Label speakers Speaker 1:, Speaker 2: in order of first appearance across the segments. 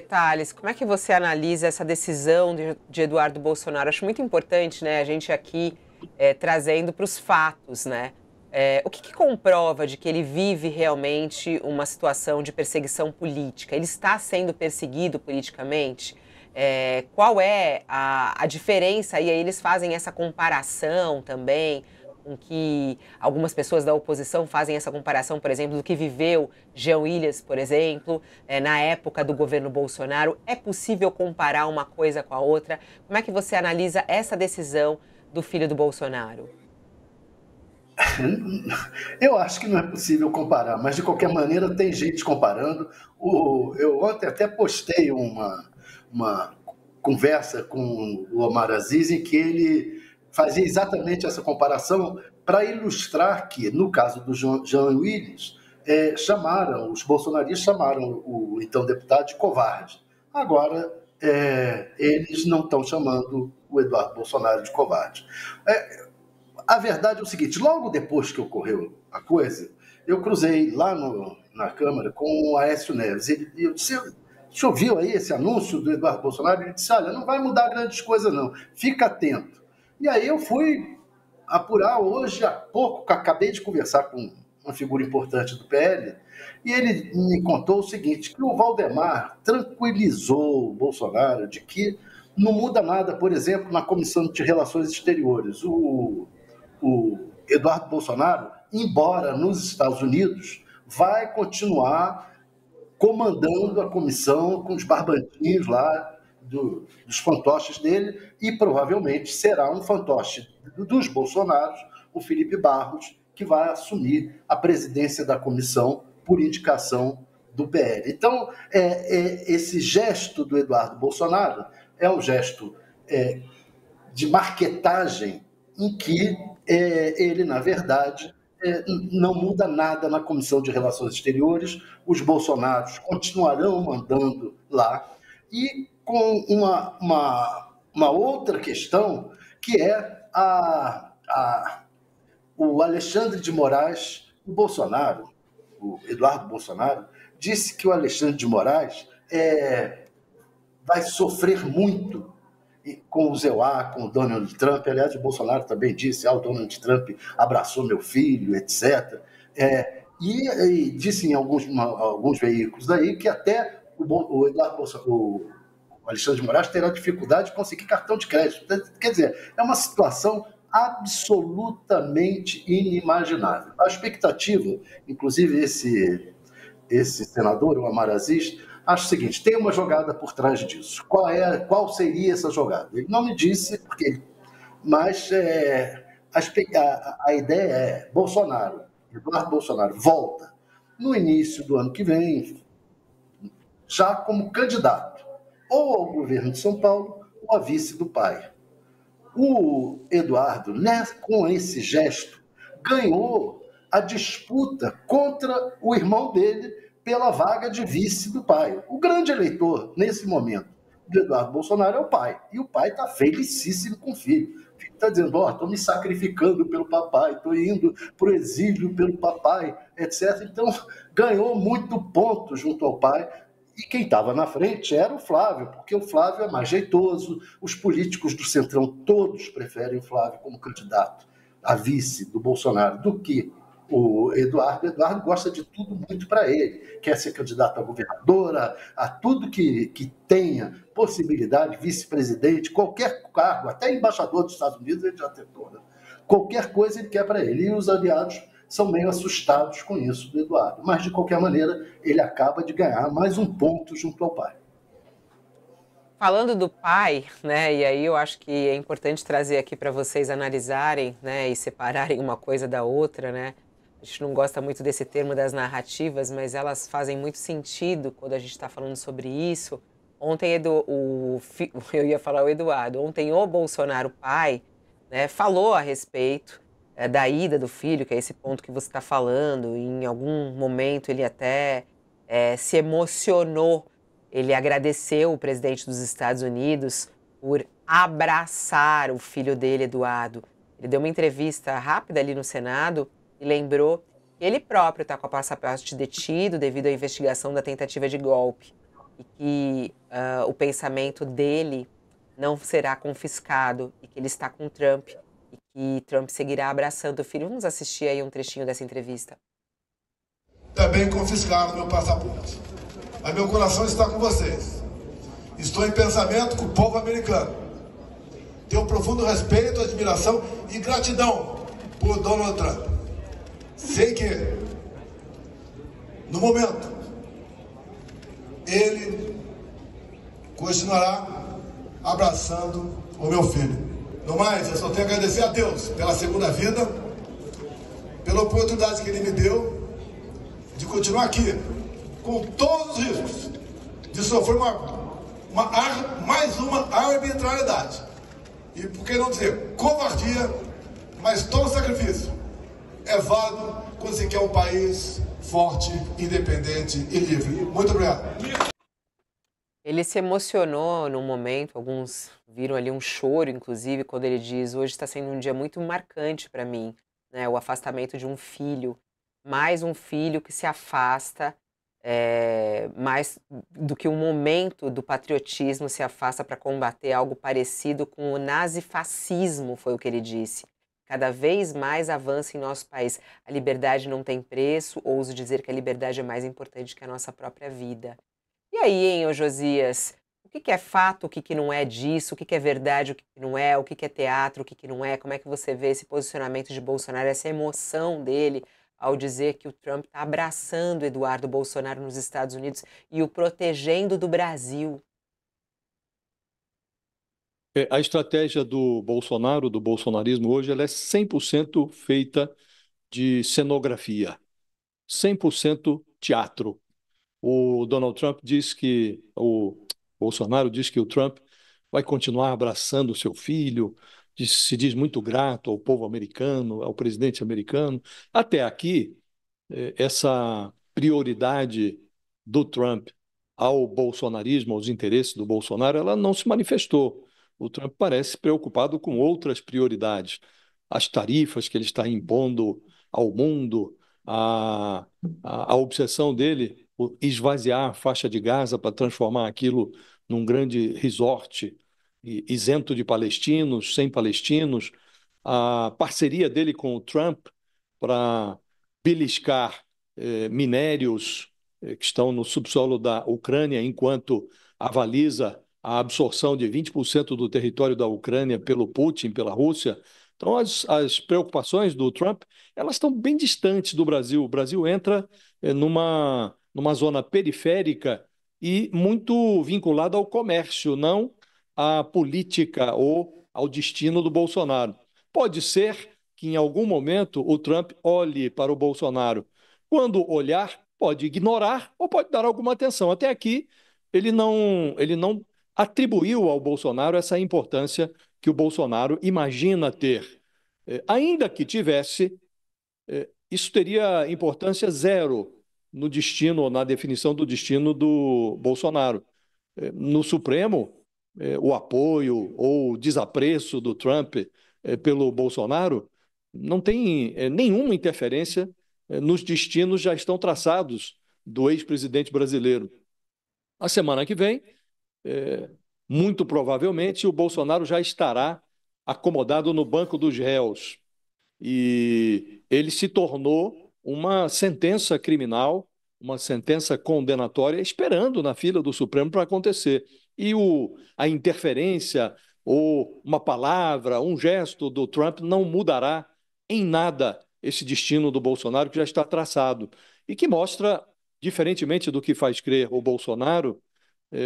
Speaker 1: Thales, como é que você analisa essa decisão de Eduardo Bolsonaro? Acho muito importante, né, a gente aqui trazendo para os fatos, né? O que comprova de que ele vive realmente uma situação de perseguição política? Ele está sendo perseguido politicamente? Qual é a diferença? E aí eles fazem essa comparação também, com que algumas pessoas da oposição fazem essa comparação, por exemplo, do que viveu Jean Willis, por exemplo, na época do governo Bolsonaro. É possível comparar uma coisa com a outra? Como é que você analisa essa decisão do filho do Bolsonaro?
Speaker 2: Eu acho que não é possível comparar, mas de qualquer maneira tem gente comparando. Eu ontem até postei uma conversa com o Omar Aziz em que ele fazia exatamente essa comparação para ilustrar que, no caso do Jean Willis, os bolsonaristas chamaram o então deputado de covarde. Agora, eles não estão chamando o Eduardo Bolsonaro de covarde. A verdade é o seguinte: logo depois que ocorreu a coisa, eu cruzei lá na Câmara com o Aécio Neves. E eu disse: "Você ouviu aí esse anúncio do Eduardo Bolsonaro?" Ele disse: "Olha, não vai mudar grandes coisas, não. Fica atento." E aí eu fui apurar hoje, há pouco, que acabei de conversar com uma figura importante do PL, e ele me contou o seguinte: que o Valdemar tranquilizou o Bolsonaro de que não muda nada, por exemplo, na Comissão de Relações Exteriores. O Eduardo Bolsonaro, embora nos Estados Unidos, vai continuar comandando a comissão com os barbantinhos lá dos fantoches dele, e provavelmente será um fantoche dos Bolsonaros, o Felipe Barros, que vai assumir a presidência da comissão por indicação do PL. Então, esse gesto do Eduardo Bolsonaro é um gesto de marquetagem em que ele, na verdade, não muda nada na Comissão de Relações Exteriores. Os Bolsonaros continuarão mandando lá, e com uma outra questão, que é o Alexandre de Moraes. O Eduardo Bolsonaro, disse que o Alexandre de Moraes vai sofrer muito com o Zeuá, com o Donald Trump. Aliás, o Bolsonaro também disse: o Donald Trump abraçou meu filho, etc. E disse em alguns veículos aí que até o Eduardo Bolsonaro, o Alexandre de Moraes, terá dificuldade de conseguir cartão de crédito. Quer dizer, é uma situação absolutamente inimaginável. A expectativa, inclusive esse senador, o Omar Aziz, acho o seguinte: tem uma jogada por trás disso. Qual seria essa jogada? Ele não me disse, mas a ideia é: Eduardo Bolsonaro volta no início do ano que vem, já como candidato ou ao governo de São Paulo ou a vice do pai. O Eduardo, né, com esse gesto, ganhou a disputa contra o irmão dele pela vaga de vice do pai. O grande eleitor, nesse momento, do Eduardo Bolsonaro é o pai. E o pai está felicíssimo com o filho. O filho está dizendo: estou me sacrificando pelo papai, estou indo para o exílio pelo papai, etc. Então, ganhou muito ponto junto ao pai. E quem estava na frente era o Flávio, porque o Flávio é mais jeitoso. Os políticos do Centrão todos preferem o Flávio como candidato a vice do Bolsonaro do que o Eduardo. O Eduardo gosta de tudo muito para ele. Quer ser candidato a governadora, a tudo que tenha possibilidade, vice-presidente, qualquer cargo, até embaixador dos Estados Unidos ele já tentou. Né? Qualquer coisa ele quer para ele. E os aliados são meio assustados com isso do Eduardo. Mas, de qualquer maneira, ele acaba de ganhar mais um ponto junto ao pai.
Speaker 1: Falando do pai, né, e aí eu acho que é importante trazer aqui para vocês analisarem, né, e separarem uma coisa da outra, né? A gente não gosta muito desse termo das narrativas, mas elas fazem muito sentido quando a gente está falando sobre isso. Ontem, eu ia falar o Eduardo, ontem o Bolsonaro pai, né, falou a respeito da ida do filho, que é esse ponto que você está falando, e em algum momento ele até se emocionou. Ele agradeceu o presidente dos Estados Unidos por abraçar o filho dele, Eduardo. Ele deu uma entrevista rápida ali no Senado e lembrou que ele próprio está com o passaporte detido devido à investigação da tentativa de golpe. e que o pensamento dele não será confiscado e que ele está com Trump e que Trump seguirá abraçando o filho. Vamos assistir aí um trechinho dessa entrevista.
Speaker 3: Também confiscaram meu passaporte. Mas meu coração está com vocês. Estou em pensamento com o povo americano. Tenho um profundo respeito, admiração e gratidão por Donald Trump. Sei que, no momento, ele continuará abraçando o meu filho. No mais, eu só tenho a agradecer a Deus pela segunda vida, pela oportunidade que ele me deu de continuar aqui, com todos os riscos, de sofrer mais uma arbitrariedade. E por que não dizer covardia, mas todo sacrifício é válido quando se quer um país forte, independente e livre. Muito obrigado.
Speaker 1: Ele se emocionou num momento, alguns viram ali um choro, inclusive, quando ele diz: hoje está sendo um dia muito marcante para mim, né? O afastamento de um filho, mais um filho que se afasta, mais do que um momento do patriotismo se afasta para combater algo parecido com o nazifascismo, foi o que ele disse. Cada vez mais avança em nosso país. A liberdade não tem preço, ouso dizer que a liberdade é mais importante que a nossa própria vida. E aí, hein, ô Josias? O que que é fato, o que que não é disso, o que que é verdade, o que que não é, o que que é teatro, o que que não é? Como é que você vê esse posicionamento de Bolsonaro, essa emoção dele ao dizer que o Trump está abraçando Eduardo Bolsonaro nos Estados Unidos e o protegendo do Brasil?
Speaker 4: A estratégia do Bolsonaro, do bolsonarismo hoje, ela é 100% feita de cenografia, 100% teatro. O Donald Trump diz que, o Bolsonaro diz que o Trump vai continuar abraçando o seu filho, se diz muito grato ao povo americano, ao presidente americano. Até aqui, essa prioridade do Trump ao bolsonarismo, aos interesses do Bolsonaro, ela não se manifestou. O Trump parece preocupado com outras prioridades. As tarifas que ele está impondo ao mundo, a obsessão dele por esvaziar a faixa de Gaza para transformar aquilo num grande resort isento de palestinos, sem palestinos, a parceria dele com o Trump para beliscar minérios que estão no subsolo da Ucrânia, enquanto avaliza a absorção de 20% do território da Ucrânia pelo Putin, pela Rússia. Então, as preocupações do Trump, elas estão bem distantes do Brasil. O Brasil entra numa zona periférica e muito vinculada ao comércio, não à política ou ao destino do Bolsonaro. Pode ser que em algum momento o Trump olhe para o Bolsonaro. Quando olhar, pode ignorar ou pode dar alguma atenção. Até aqui, ele não atribuiu ao Bolsonaro essa importância que o Bolsonaro imagina ter. Ainda que tivesse, isso teria importância zero no destino, na definição do destino do Bolsonaro. No Supremo, o apoio ou o desapreço do Trump pelo Bolsonaro não tem nenhuma interferência nos destinos já estão traçados do ex-presidente brasileiro. A semana que vem, muito provavelmente, o Bolsonaro já estará acomodado no banco dos réus e ele se tornou uma sentença criminal, uma sentença condenatória, esperando na fila do Supremo para acontecer. E a interferência ou uma palavra, um gesto do Trump não mudará em nada esse destino do Bolsonaro que já está traçado e que mostra, diferentemente do que faz crer o Bolsonaro,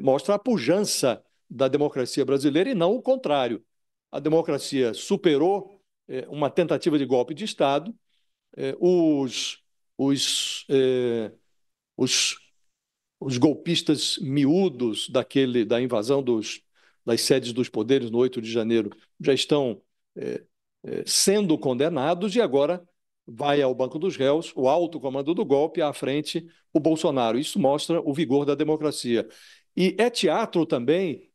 Speaker 4: mostra a pujança da democracia brasileira e não o contrário. A democracia superou uma tentativa de golpe de Estado, os, os, os, os golpistas miúdos da invasão das sedes dos poderes no 8 de janeiro já estão sendo condenados e agora vai ao banco dos réus, o alto comando do golpe, à frente o Bolsonaro. Isso mostra o vigor da democracia. E é teatro também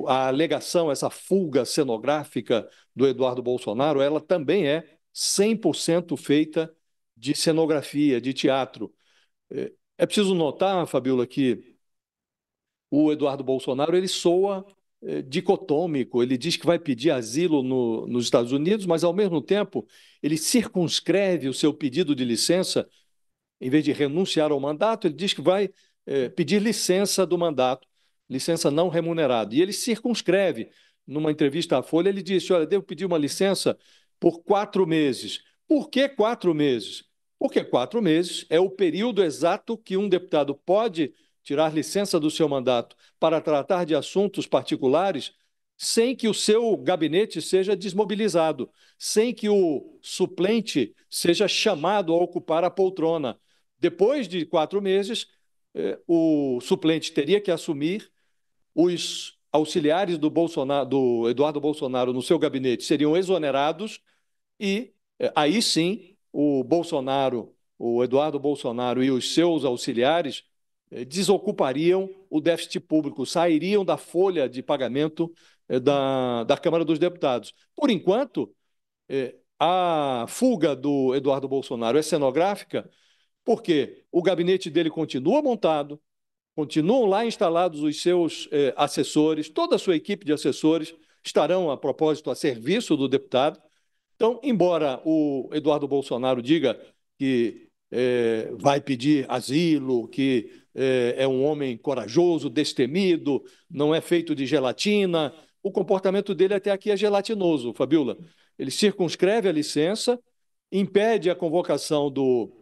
Speaker 4: a alegação, essa fuga cenográfica do Eduardo Bolsonaro, ela também é 100% feita de cenografia, de teatro. É preciso notar, Fabiola, que o Eduardo Bolsonaro ele soa dicotômico. Ele diz que vai pedir asilo nos Estados Unidos, mas, ao mesmo tempo, ele circunscreve o seu pedido de licença. Em vez de renunciar ao mandato, ele diz que vai pedir licença do mandato, licença não remunerada. E ele circunscreve. Numa entrevista à Folha, ele disse: olha, devo pedir uma licença por 4 meses. Por que 4 meses? Porque 4 meses é o período exato que um deputado pode tirar licença do seu mandato para tratar de assuntos particulares sem que o seu gabinete seja desmobilizado, sem que o suplente seja chamado a ocupar a poltrona. Depois de 4 meses, o suplente teria que assumir, os auxiliares do Eduardo Bolsonaro no seu gabinete seriam exonerados e aí sim o Eduardo Bolsonaro e os seus auxiliares desocupariam o déficit público, sairiam da folha de pagamento da Câmara dos Deputados. Por enquanto, a fuga do Eduardo Bolsonaro é cenográfica porque o gabinete dele continua montado, continuam lá instalados os seus assessores, toda a sua equipe de assessores estarão, a propósito, a serviço do deputado. Então, embora o Eduardo Bolsonaro diga que vai pedir asilo, que é um homem corajoso, destemido, não é feito de gelatina, o comportamento dele até aqui é gelatinoso, Fabiola. Ele circunscreve a licença, impede a convocação do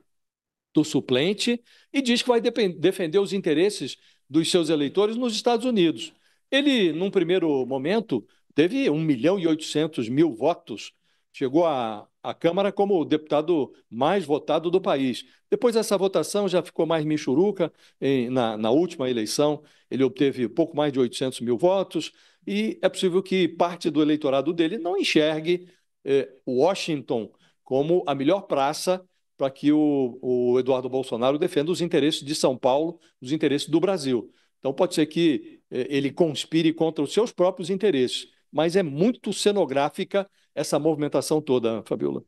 Speaker 4: suplente e diz que vai defender os interesses dos seus eleitores nos Estados Unidos. Ele, num primeiro momento, teve 1.800.000 votos, chegou à Câmara como o deputado mais votado do país. Depois essa votação já ficou mais michuruca. Na última eleição, ele obteve pouco mais de 800.000 votos e é possível que parte do eleitorado dele não enxergue Washington como a melhor praça para que o Eduardo Bolsonaro defenda os interesses de São Paulo, os interesses do Brasil. Então, pode ser que ele conspire contra os seus próprios interesses, mas é muito cenográfica essa movimentação toda, Fabiola.